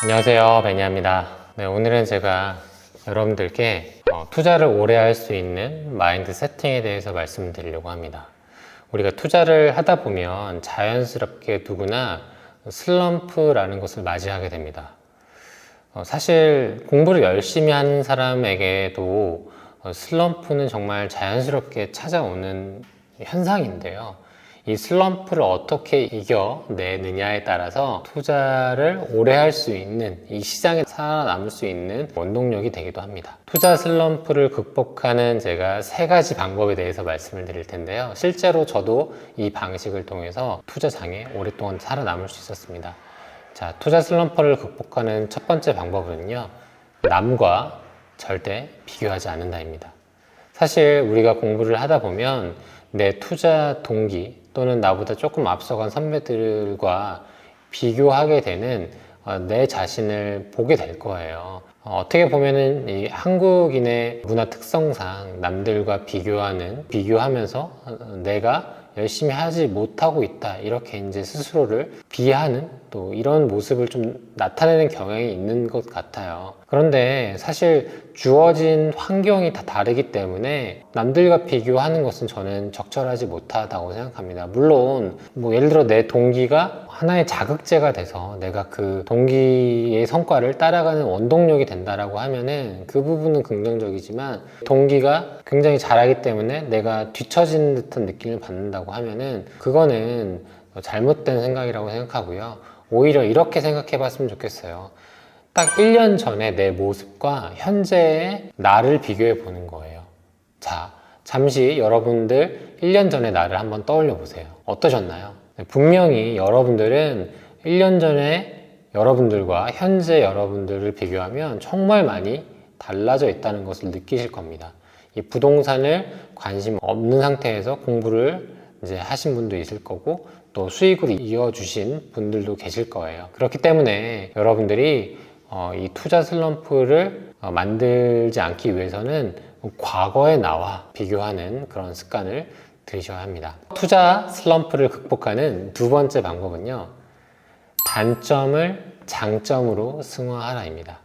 안녕하세요, 베니아입니다. 네, 오늘은 제가 여러분들께 투자를 오래 할 수 있는 마인드 세팅에 대해서 말씀드리려고 합니다. 우리가 투자를 하다 보면 자연스럽게 누구나 슬럼프라는 것을 맞이하게 됩니다. 사실 공부를 열심히 하는 사람에게도 슬럼프는 정말 자연스럽게 찾아오는 현상인데요. 이 슬럼프를 어떻게 이겨내느냐에 따라서 투자를 오래 할 수 있는, 이 시장에 살아남을 수 있는 원동력이 되기도 합니다. 투자 슬럼프를 극복하는 제가 3가지 방법에 대해서 말씀을 드릴 텐데요. 실제로 저도 이 방식을 통해서 투자장에 오랫동안 살아남을 수 있었습니다. 자, 투자 슬럼프를 극복하는 첫 번째 방법은요, 남과 절대 비교하지 않는다입니다. 사실 우리가 공부를 하다 보면 내 투자 동기 또는 나보다 조금 앞서간 선배들과 비교하게 되는 내 자신을 보게 될 거예요. 어떻게 보면은 이 한국인의 문화 특성상 남들과 비교하면서 내가 열심히 하지 못하고 있다, 이렇게 이제 스스로를 비하는 또 이런 모습을 좀 나타내는 경향이 있는 것 같아요. 그런데 사실 주어진 환경이 다 다르기 때문에 남들과 비교하는 것은 저는 적절하지 못하다고 생각합니다. 물론 예를 들어 내 동기가 하나의 자극제가 돼서 내가 그 동기의 성과를 따라가는 원동력이 된다라고 하면은 그 부분은 긍정적이지만, 동기가 굉장히 잘하기 때문에 내가 뒤처진 듯한 느낌을 받는다고 하면은 그거는 잘못된 생각이라고 생각하고요. 오히려 이렇게 생각해 봤으면 좋겠어요. 딱 1년 전에 내 모습과 현재의 나를 비교해 보는 거예요. 자, 잠시 여러분들 1년 전의 나를 한번 떠올려 보세요. 어떠셨나요? 분명히 여러분들은 1년 전에 여러분들과 현재 여러분들을 비교하면 정말 많이 달라져 있다는 것을 느끼실 겁니다. 이 부동산을 관심 없는 상태에서 공부를 이제 하신 분도 있을 거고, 또 수익으로 이어주신 분들도 계실 거예요. 그렇기 때문에 여러분들이 이 투자 슬럼프를 만들지 않기 위해서는 과거의 나와 비교하는 그런 습관을 들이셔야 합니다. 투자 슬럼프를 극복하는 두 번째 방법은요, 단점을 장점으로 승화하라입니다.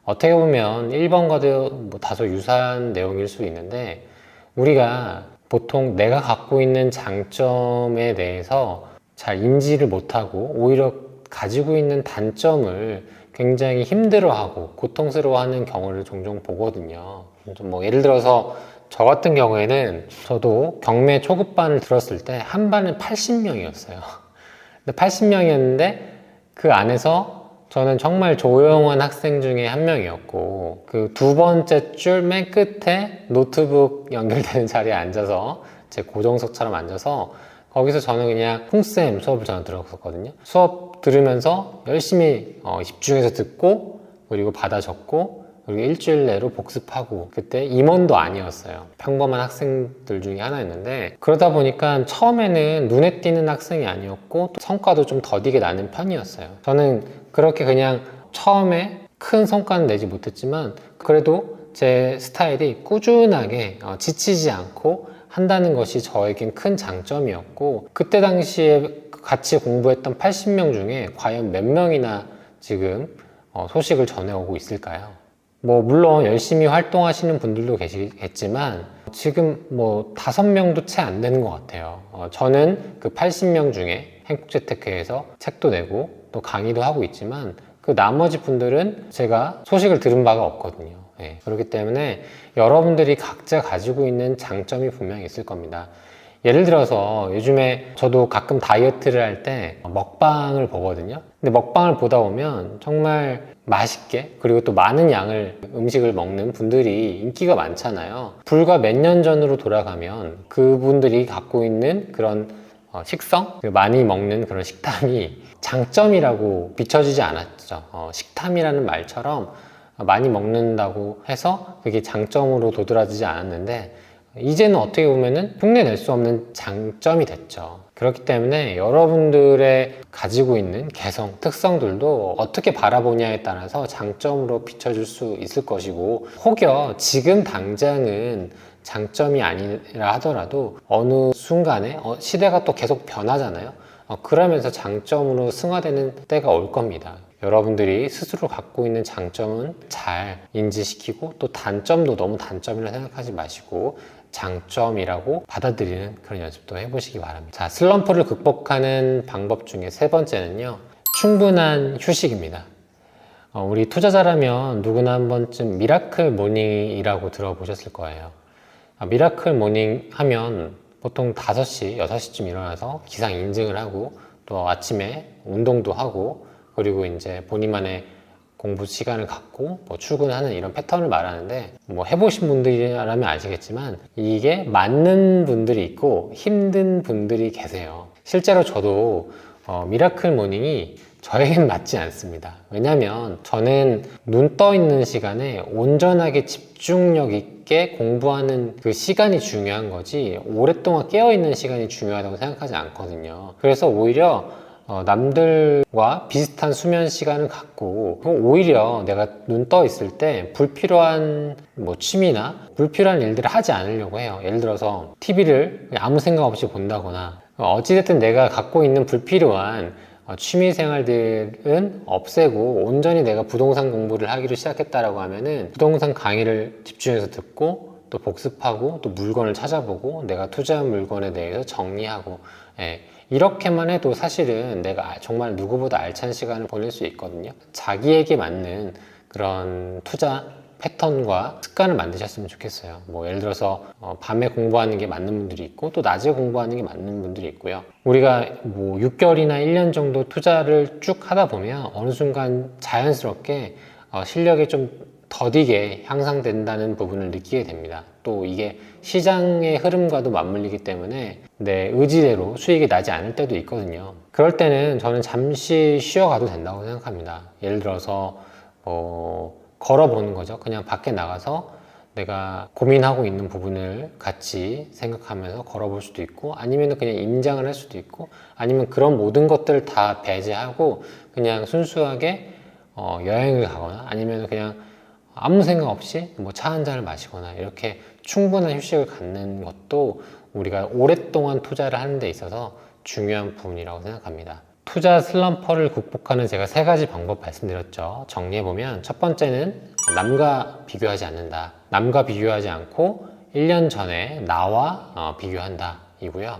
어떻게 보면 1번과도 다소 유사한 내용일 수 있는데, 우리가 보통 내가 갖고 있는 장점에 대해서 잘 인지를 못하고 오히려 가지고 있는 단점을 굉장히 힘들어하고 고통스러워하는 경우를 종종 보거든요. 예를 들어서 저 같은 경우에는 저도 경매 초급반을 들었을 때 한 반은 80명이었어요. 근데 80명이었는데 그 안에서 저는 정말 조용한 학생 중에 한 명이었고, 그 두 번째 줄 맨 끝에 노트북 연결되는 자리에 앉아서 제 고정석처럼 앉아서 거기서 저는 그냥 콩쌤 수업을 저는 들었었거든요. 수업 들으면서 열심히 집중해서 듣고, 그리고 받아 적고, 그리고 일주일 내로 복습하고, 그때 임원도 아니었어요. 평범한 학생들 중에 하나였는데, 그러다 보니까 처음에는 눈에 띄는 학생이 아니었고 또 성과도 좀 더디게 나는 편이었어요. 저는 그렇게 그냥 처음에 큰 성과는 내지 못했지만 그래도 제 스타일이 꾸준하게 지치지 않고 한다는 것이 저에겐 큰 장점이었고, 그때 당시에 같이 공부했던 80명 중에 과연 몇 명이나 지금 소식을 전해오고 있을까요? 물론 열심히 활동하시는 분들도 계시겠지만 지금 5명도 채 안 되는 것 같아요. 저는 그 80명 중에 행복재테크에서 책도 내고 또 강의도 하고 있지만, 그 나머지 분들은 제가 소식을 들은 바가 없거든요. 그렇기 때문에 여러분들이 각자 가지고 있는 장점이 분명히 있을 겁니다. 예를 들어서 요즘에 저도 가끔 다이어트를 할 때 먹방을 보거든요. 근데 먹방을 보다 보면 정말 맛있게, 그리고 또 많은 양을 음식을 먹는 분들이 인기가 많잖아요. 불과 몇 년 전으로 돌아가면 그분들이 갖고 있는 그런 식성, 많이 먹는 그런 식탐이 장점이라고 비춰지지 않았죠. 식탐이라는 말처럼 많이 먹는다고 해서 그게 장점으로 도드라지지 않았는데, 이제는 어떻게 보면은 흉내낼 수 없는 장점이 됐죠. 그렇기 때문에 여러분들의 가지고 있는 개성, 특성들도 어떻게 바라보냐에 따라서 장점으로 비춰줄 수 있을 것이고, 혹여 지금 당장은 장점이 아니라 하더라도 어느 순간에 시대가 또 계속 변하잖아요. 그러면서 장점으로 승화되는 때가 올 겁니다. 여러분들이 스스로 갖고 있는 장점은 잘 인지시키고 또 단점도 너무 단점이라 생각하지 마시고 장점이라고 받아들이는 그런 연습도 해보시기 바랍니다. 자, 슬럼프를 극복하는 방법 중에 세 번째는요, 충분한 휴식입니다. 우리 투자자라면 누구나 한 번쯤 미라클 모닝이라고 들어보셨을 거예요. 미라클 모닝 하면 보통 5시, 6시쯤 일어나서 기상 인증을 하고 또 아침에 운동도 하고 그리고 이제 본인만의 공부 시간을 갖고 뭐 출근하는 이런 패턴을 말하는데, 뭐 해보신 분들이라면 아시겠지만 이게 맞는 분들이 있고 힘든 분들이 계세요. 실제로 저도 미라클 모닝이 저에겐 맞지 않습니다. 왜냐면 저는 눈 떠 있는 시간에 온전하게 집중력 있게 공부하는 그 시간이 중요한 거지 오랫동안 깨어 있는 시간이 중요하다고 생각하지 않거든요. 그래서 오히려 남들과 비슷한 수면 시간을 갖고 오히려 내가 눈 떠 있을 때 불필요한 뭐 취미나 불필요한 일들을 하지 않으려고 해요. 예를 들어서 TV를 아무 생각 없이 본다거나 어찌됐든 내가 갖고 있는 불필요한 취미 생활들은 없애고 온전히 내가 부동산 공부를 하기로 시작했다라고 하면은 부동산 강의를 집중해서 듣고 또 복습하고 또 물건을 찾아보고 내가 투자한 물건에 대해서 정리하고, 이렇게만 해도 사실은 내가 정말 누구보다 알찬 시간을 보낼 수 있거든요. 자기에게 맞는 그런 투자 패턴과 습관을 만드셨으면 좋겠어요. 뭐 예를 들어서 밤에 공부하는 게 맞는 분들이 있고 또 낮에 공부하는 게 맞는 분들이 있고요. 우리가 뭐 6개월이나 1년 정도 투자를 쭉 하다 보면 어느 순간 자연스럽게 실력이 좀 더디게 향상된다는 부분을 느끼게 됩니다. 또 이게 시장의 흐름과도 맞물리기 때문에 내 의지대로 수익이 나지 않을 때도 있거든요. 그럴 때는 저는 잠시 쉬어가도 된다고 생각합니다. 예를 들어서 걸어보는 거죠. 그냥 밖에 나가서 내가 고민하고 있는 부분을 같이 생각하면서 걸어볼 수도 있고, 아니면 그냥 임장을 할 수도 있고, 아니면 그런 모든 것들을 다 배제하고 그냥 순수하게 여행을 가거나 아니면 그냥 아무 생각 없이 뭐 차 한 잔을 마시거나 이렇게 충분한 휴식을 갖는 것도 우리가 오랫동안 투자를 하는 데 있어서 중요한 부분이라고 생각합니다. 투자 슬럼프를 극복하는 제가 3가지 방법 말씀드렸죠. 정리해보면 첫 번째는 남과 비교하지 않는다. 남과 비교하지 않고 1년 전에 나와 비교한다 이고요.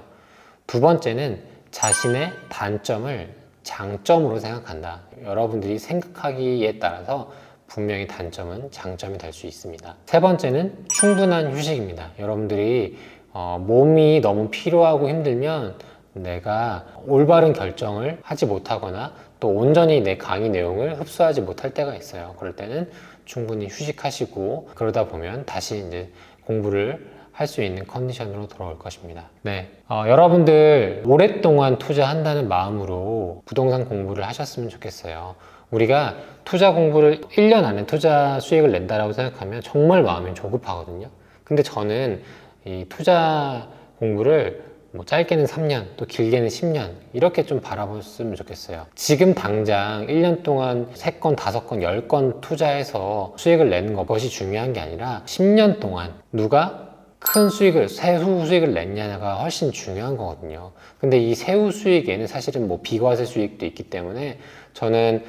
두 번째는 자신의 단점을 장점으로 생각한다. 여러분들이 생각하기에 따라서 분명히 단점은 장점이 될 수 있습니다. 세 번째는 충분한 휴식입니다. 여러분들이 몸이 너무 피로하고 힘들면 내가 올바른 결정을 하지 못하거나 또 온전히 내 강의 내용을 흡수하지 못할 때가 있어요. 그럴 때는 충분히 휴식하시고 그러다 보면 다시 이제 공부를 할 수 있는 컨디션으로 돌아올 것입니다. 네, 여러분들 오랫동안 투자한다는 마음으로 부동산 공부를 하셨으면 좋겠어요. 우리가 투자 공부를 1년 안에 투자 수익을 낸다라고 생각하면 정말 마음이 조급하거든요. 근데 저는 이 투자 공부를 뭐 짧게는 3년, 또 길게는 10년 이렇게 좀 바라봤으면 좋겠어요. 지금 당장 1년 동안 3건, 5건, 10건 투자해서 수익을 내는 것이 중요한 게 아니라 10년 동안 누가 큰 수익을, 세후 수익을 냈냐가 훨씬 중요한 거거든요. 근데 이 세후 수익에는 사실은 뭐 비과세 수익도 있기 때문에 저는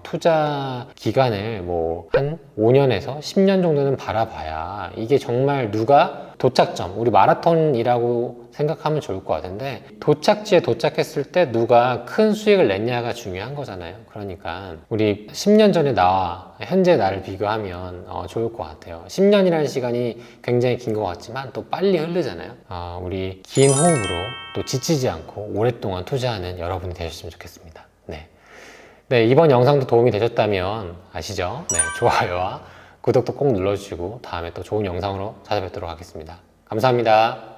투자 기간을 뭐 한 5년에서 10년 정도는 바라봐야 이게 정말 누가 도착점, 우리 마라톤이라고 생각하면 좋을 것 같은데 도착지에 도착했을 때 누가 큰 수익을 냈냐가 중요한 거잖아요. 그러니까 우리 10년 전에 나와 현재 나를 비교하면 좋을 것 같아요. 10년이라는 시간이 굉장히 긴 것 같지만 또 빨리 흐르잖아요. 우리 긴 호흡으로 또 지치지 않고 오랫동안 투자하는 여러분이 되셨으면 좋겠습니다. 네, 이번 영상도 도움이 되셨다면 아시죠? 네, 좋아요와 구독도 꼭 눌러주시고 다음에 또 좋은 영상으로 찾아뵙도록 하겠습니다. 감사합니다.